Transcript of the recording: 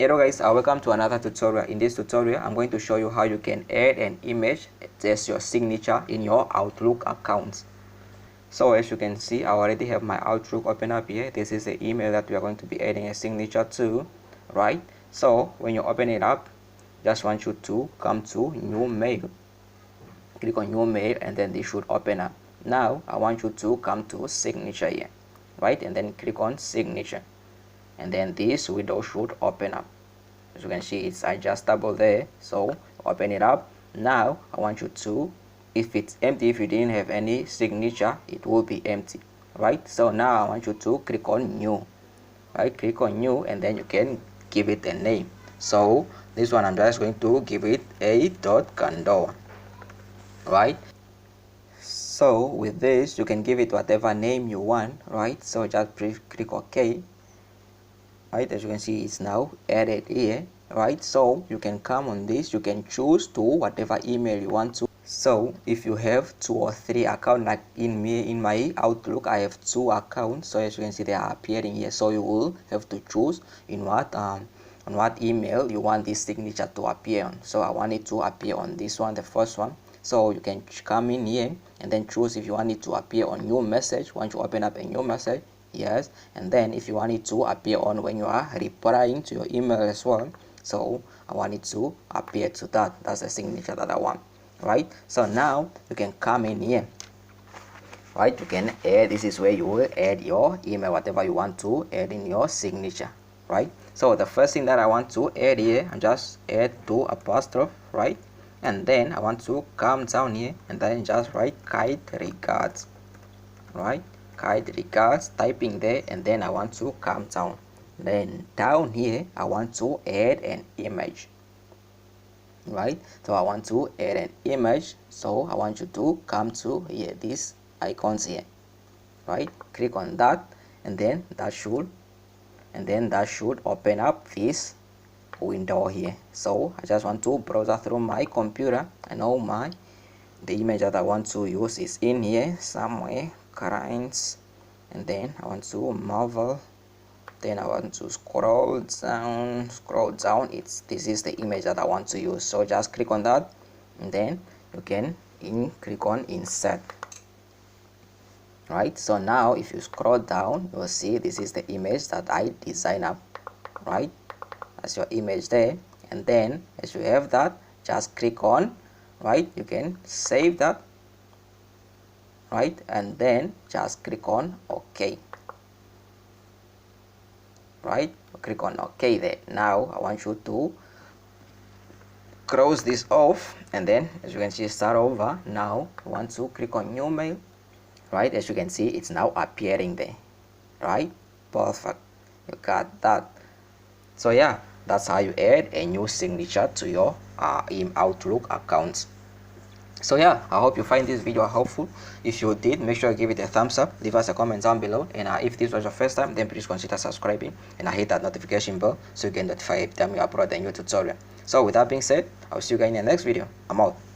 Hello guys, welcome to another tutorial. In this tutorial, I'm going to show you how you can add an image as your signature in your Outlook account. So as you can see, I already have my Outlook open up here. This is the email that we are going to be adding a signature to, right? So when you open it up, just want you to come to new mail. Click on new mail and then this should open up. Now I want you to come to signature here, right? And then click on signature. And then this window should open up. As you can see, it's adjustable there, so open it up. Now I want you to, if it's empty, if you didn't have any signature, it will be empty, right? So now I want you to click on new, right? Click on new and then you can give it a name. So this one I'm just going to give it a.kandowa, right? So with this you can give it whatever name you want, right? So just click OK. Right, as you can see, it's now added here, right? So you can come on this, you can choose to whatever email you want to. So if you have 2 or 3 accounts, like in my Outlook I have 2 accounts, so as you can see they are appearing here. So you will have to choose in what on what email you want this signature to appear on. So I want it to appear on this one, the first one. So you can come in here and then choose if you want it to appear on your message. Once you open up a new message, yes, and then if you want it to appear on when you are replying to your email as well, so I want it to appear to that. That's the signature that I want, right? So now you can come in here, right? You can add, this is where you will add your email, whatever you want to add in your signature, right? So the first thing that I want to add here, I just add 2 apostrophe, right? And then I want to come down here and then just write kind regards, right? Kind regards, typing there, and then I want to come down. Then down here I want to add an image, right? So I want to add an image, so I want you to come to here, these icons here, right? Click on that and then that should open up this window here. So I just want to browse through my computer. I know the image that I want to use is in here somewhere, currents, and then I want to Marvel, then I want to scroll down, this is the image that I want to use. So just click on that and then you can click on insert, right? So now if you scroll down, you'll see this is the image that I design up, right? That's your image there. And then as you have that, just click on, right? You can save that, right? And then just click on OK, right? Click on OK there. Now I want you to close this off and then as you can see, start over. Now I want to click on new mail, right? As you can see, it's now appearing there, right? Perfect, you got that. So yeah, that's how you add a new signature to your Outlook account. So yeah, I hope you find this video helpful. If you did, make sure you give it a thumbs up, leave us a comment down below, and if this was your first time, then please consider subscribing and hit that notification bell so you get notified every time we upload a new tutorial. So with that being said, I'll see you guys in the next video. I'm out.